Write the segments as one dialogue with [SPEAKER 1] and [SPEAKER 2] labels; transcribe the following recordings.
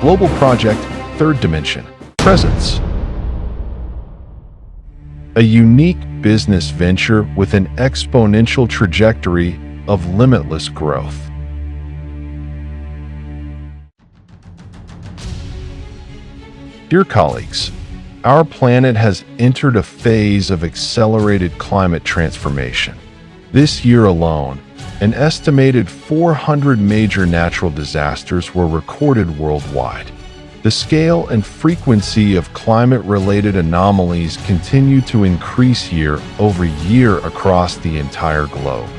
[SPEAKER 1] Global Project, Third Dimension. Presence. A unique business venture with an exponential trajectory of limitless growth. Dear colleagues, our planet has entered a phase of accelerated climate transformation. This year alone, an estimated 400 major natural disasters were recorded worldwide. The scale and frequency of climate-related anomalies continue to increase year over year across the entire globe.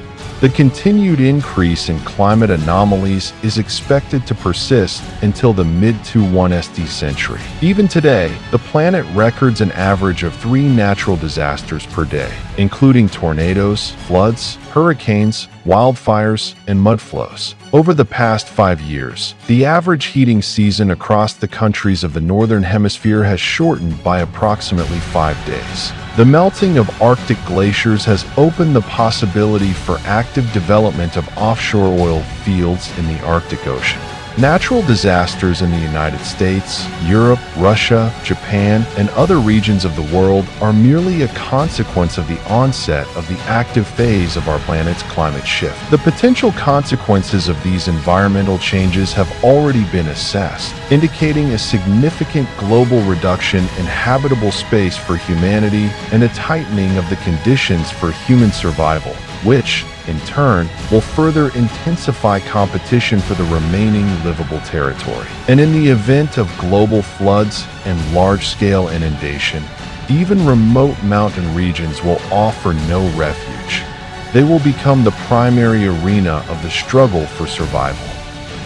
[SPEAKER 1] The continued increase in climate anomalies is expected to persist until the mid-21st century. Even today, the planet records an average of 3 natural disasters per day, including tornadoes, floods, hurricanes, wildfires, and mudflows. Over the past 5 years, the average heating season across the countries of the Northern Hemisphere has shortened by approximately 5 days. The melting of Arctic glaciers has opened the possibility for active development of offshore oil fields in the Arctic Ocean. Natural disasters in the United States, Europe, Russia, Japan, and other regions of the world are merely a consequence of the onset of the active phase of our planet's climate shift. The potential consequences of these environmental changes have already been assessed, indicating a significant global reduction in habitable space for humanity and a tightening of the conditions for human survival, which, in turn, will further intensify competition for the remaining livable territory. And in the event of global floods and large-scale inundation, even remote mountain regions will offer no refuge. They will become the primary arena of the struggle for survival.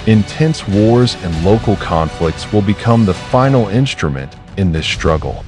[SPEAKER 1] Intense wars and local conflicts will become the final instrument in this struggle.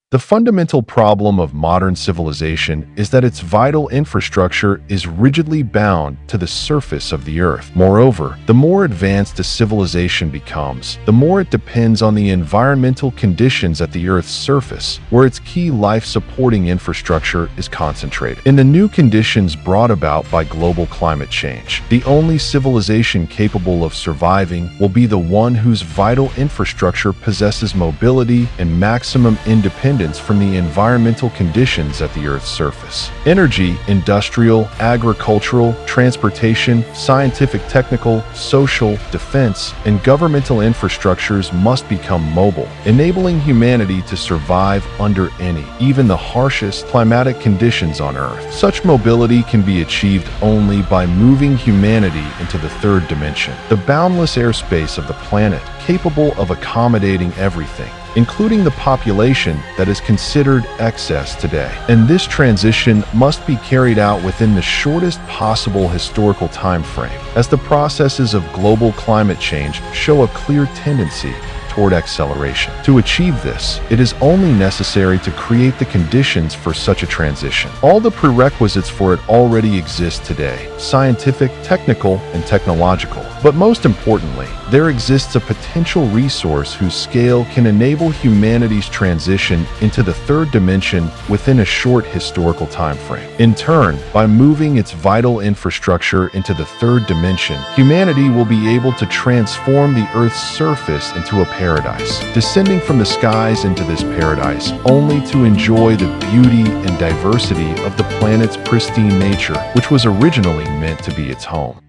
[SPEAKER 1] The fundamental problem of modern civilization is that its vital infrastructure is rigidly bound to the surface of the Earth. Moreover, the more advanced a civilization becomes, the more it depends on the environmental conditions at the Earth's surface, where its key life-supporting infrastructure is concentrated. In the new conditions brought about by global climate change, the only civilization capable of surviving will be the one whose vital infrastructure possesses mobility and maximum independence from the environmental conditions at the Earth's surface. Energy, industrial, agricultural, transportation, scientific, technical, social, defense, and governmental infrastructures must become mobile, enabling humanity to survive under any, even the harshest, climatic conditions on Earth. Such mobility can be achieved only by moving humanity into the third dimension, the boundless airspace of the planet, capable of accommodating everything, including the population that is considered excess today. And this transition must be carried out within the shortest possible historical time frame, as the processes of global climate change show a clear tendency toward acceleration. To achieve this, it is only necessary to create the conditions for such a transition. All the prerequisites for it already exist today: scientific, technical, and technological. But most importantly, there exists a potential resource whose scale can enable humanity's transition into the third dimension within a short historical time frame. In turn, by moving its vital infrastructure into the third dimension, humanity will be able to transform the Earth's surface into a paradise, descending from the skies into this paradise only to enjoy the beauty and diversity of the planet's pristine nature, which was originally meant to be its home.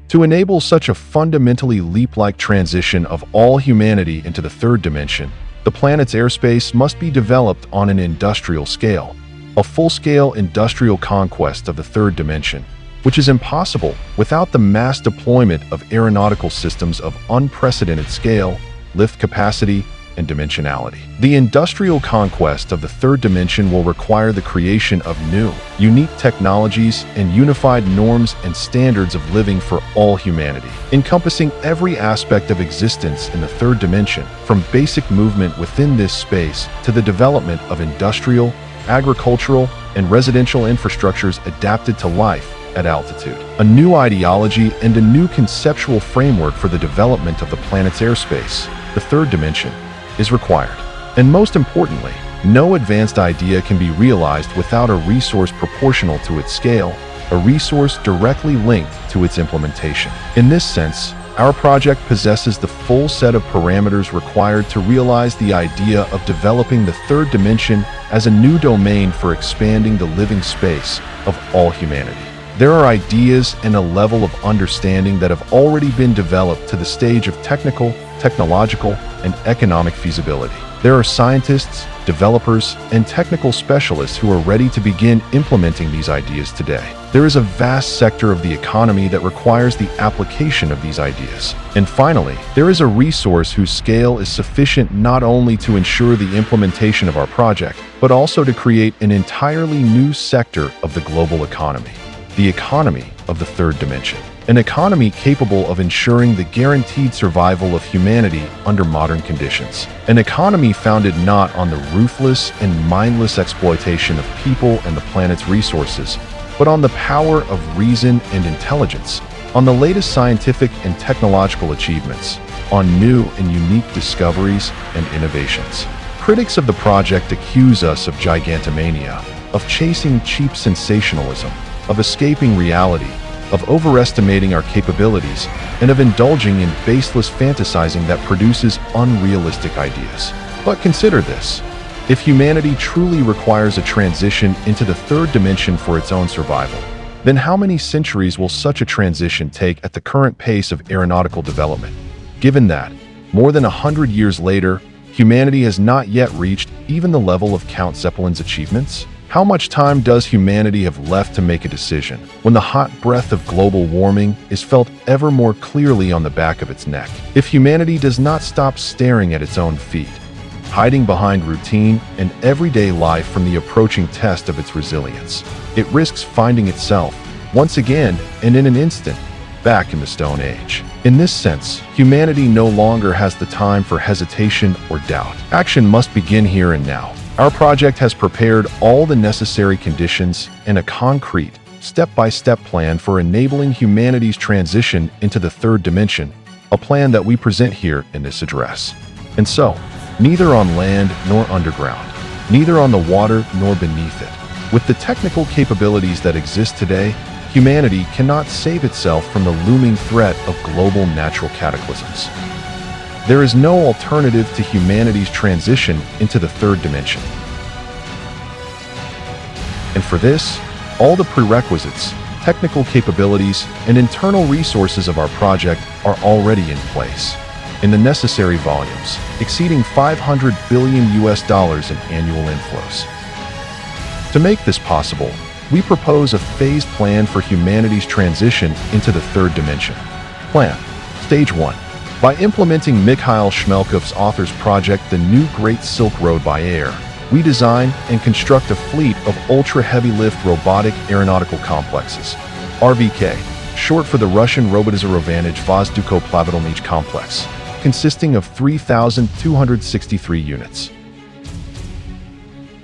[SPEAKER 1] To enable such a fundamentally leap-like transition of all humanity into the third dimension, the planet's airspace must be developed on an industrial scale, a full-scale industrial conquest of the third dimension, which is impossible without the mass deployment of aeronautical systems of unprecedented scale, lift capacity, and dimensionality. The industrial conquest of the third dimension will require the creation of new, unique technologies and unified norms and standards of living for all humanity, encompassing every aspect of existence in the third dimension, from basic movement within this space to the development of industrial, agricultural, and residential infrastructures adapted to life at altitude. A new ideology and a new conceptual framework for the development of the planet's airspace, the third dimension, is required. And most importantly, no advanced idea can be realized without a resource proportional to its scale, a resource directly linked to its implementation. In this sense, our project possesses the full set of parameters required to realize the idea of developing the third dimension as a new domain for expanding the living space of all humanity. There are ideas and a level of understanding that have already been developed to the stage of technical, technological, and economic feasibility. There are scientists, developers, and technical specialists who are ready to begin implementing these ideas today. There is a vast sector of the economy that requires the application of these ideas. And finally, there is a resource whose scale is sufficient not only to ensure the implementation of our project, but also to create an entirely new sector of the global economy. The economy of the third dimension. An economy capable of ensuring the guaranteed survival of humanity under modern conditions. An economy founded not on the ruthless and mindless exploitation of people and the planet's resources, but on the power of reason and intelligence, on the latest scientific and technological achievements, on new and unique discoveries and innovations. Critics of the project accuse us of gigantomania, of chasing cheap sensationalism, of escaping reality, of overestimating our capabilities, and of indulging in baseless fantasizing that produces unrealistic ideas. But consider this. If humanity truly requires a transition into the third dimension for its own survival, then how many centuries will such a transition take at the current pace of aeronautical development? Given that, more than 100 years later, humanity has not yet reached even the level of Count Zeppelin's achievements? How much time does humanity have left to make a decision when the hot breath of global warming is felt ever more clearly on the back of its neck? If humanity does not stop staring at its own feet, hiding behind routine and everyday life from the approaching test of its resilience, it risks finding itself, once again and in an instant, back in the Stone Age. In this sense, humanity no longer has the time for hesitation or doubt. Action must begin here and now. Our project has prepared all the necessary conditions and a concrete, step-by-step plan for enabling humanity's transition into the third dimension, a plan that we present here in this address. And so, neither on land nor underground, neither on the water nor beneath it, with the technical capabilities that exist today, humanity cannot save itself from the looming threat of global natural cataclysms. There is no alternative to humanity's transition into the third dimension. And for this, all the prerequisites, technical capabilities, and internal resources of our project are already in place, in the necessary volumes, exceeding $500 billion in annual inflows. To make this possible, we propose a phased plan for humanity's transition into the third dimension. Plan. Stage 1. By implementing Mikhail Shmelkov's author's project, The New Great Silk Road by Air, we design and construct a fleet of ultra-heavy-lift robotic aeronautical complexes, RVK, short for the Russian Robotic Vozdukoplavitalny Complex, consisting of 3,263 units.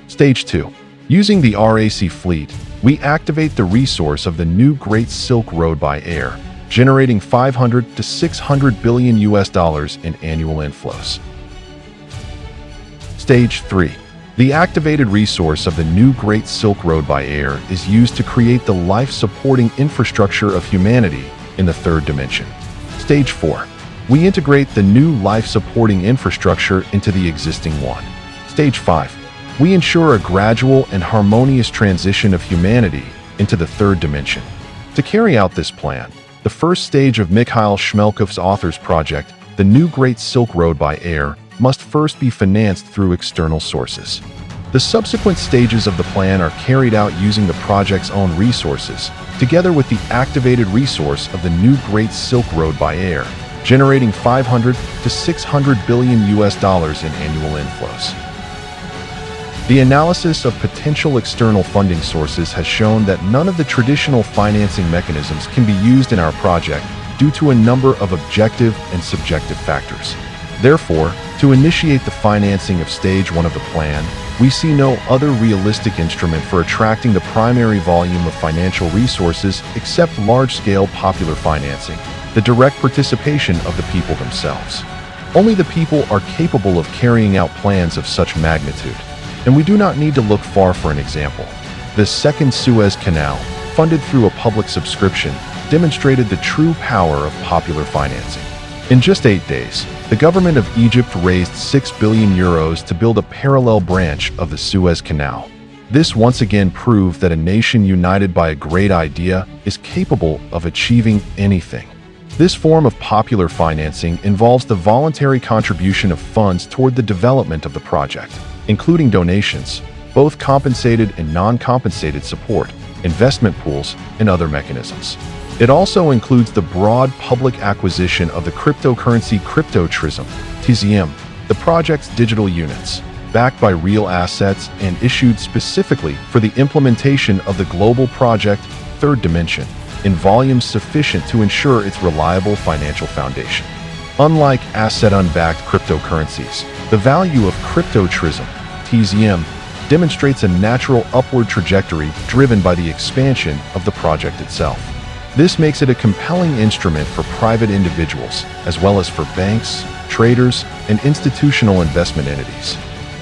[SPEAKER 1] Stage 2. Using the RAC fleet, we activate the resource of the New Great Silk Road by Air, generating $500 to $600 billion in annual inflows. Stage 3. The activated resource of the New Great Silk Road by Air is used to create the life-supporting infrastructure of humanity in the third dimension. Stage 4. We integrate the new life-supporting infrastructure into the existing one. Stage 5. We ensure a gradual and harmonious transition of humanity into the third dimension. To carry out this plan, the first stage of Mikhail Shmelkov's author's project, The New Great Silk Road by Air, must first be financed through external sources. The subsequent stages of the plan are carried out using the project's own resources, together with the activated resource of the New Great Silk Road by Air, generating $500 to $600 billion in annual inflows. The analysis of potential external funding sources has shown that none of the traditional financing mechanisms can be used in our project due to a number of objective and subjective factors. Therefore, to initiate the financing of Stage 1 of the plan, we see no other realistic instrument for attracting the primary volume of financial resources except large-scale popular financing, the direct participation of the people themselves. Only the people are capable of carrying out plans of such magnitude. And we do not need to look far for an example. The Second Suez Canal, funded through a public subscription, demonstrated the true power of popular financing. In just 8 days, the government of Egypt raised €6 billion to build a parallel branch of the Suez Canal. This once again proved that a nation united by a great idea is capable of achieving anything. This form of popular financing involves the voluntary contribution of funds toward the development of the project, including donations, both compensated and non-compensated support, investment pools, and other mechanisms. It also includes the broad public acquisition of the cryptocurrency TZM, the project's digital units, backed by real assets and issued specifically for the implementation of the global project Third Dimension, in volumes sufficient to ensure its reliable financial foundation. Unlike asset-unbacked cryptocurrencies, the value of TZM demonstrates a natural upward trajectory driven by the expansion of the project itself. This makes it a compelling instrument for private individuals, as well as for banks, traders, and institutional investment entities.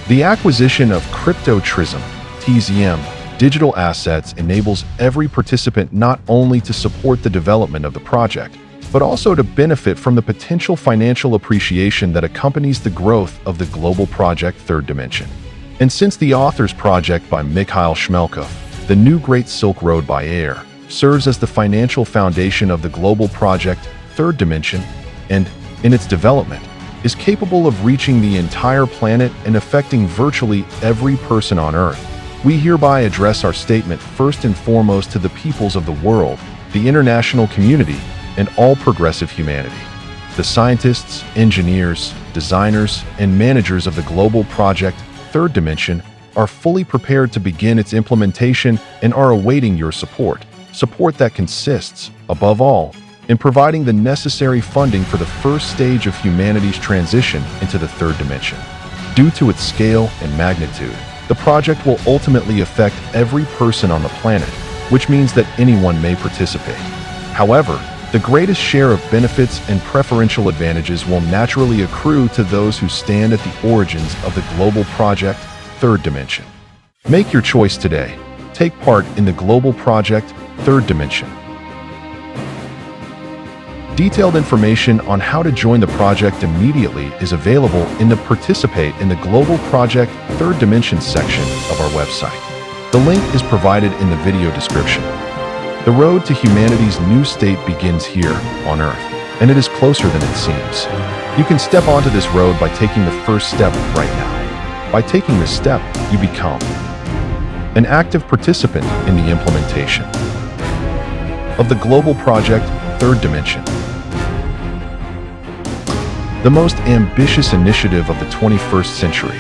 [SPEAKER 1] The acquisition of TZM digital assets enables every participant not only to support the development of the project, but also to benefit from the potential financial appreciation that accompanies the growth of the global project Third Dimension. And since the author's project by Mikhail Shmelkov, The New Great Silk Road by Air, serves as the financial foundation of the global project Third Dimension, and, in its development, is capable of reaching the entire planet and affecting virtually every person on Earth, we hereby address our statement first and foremost to the peoples of the world, the international community, and all progressive humanity. The scientists, engineers, designers, and managers of the global project Third Dimension are fully prepared to begin its implementation and are awaiting your support that consists, above all, in providing the necessary funding for the first stage of humanity's transition into the Third Dimension. Due to its scale and magnitude, the project will ultimately affect every person on the planet, which means that anyone may participate. However, the greatest share of benefits and preferential advantages will naturally accrue to those who stand at the origins of the global project Third Dimension. Make your choice today. Take part in the global project Third Dimension. Detailed information on how to join the project immediately is available in the Participate in the Global Project Third Dimension section of our website. The link is provided in the video description. The road to humanity's new state begins here on Earth, and it is closer than it seems. You can step onto this road by taking the first step right now. By taking this step, you become an active participant in the implementation of the global project Third Dimension, the most ambitious initiative of the 21st century.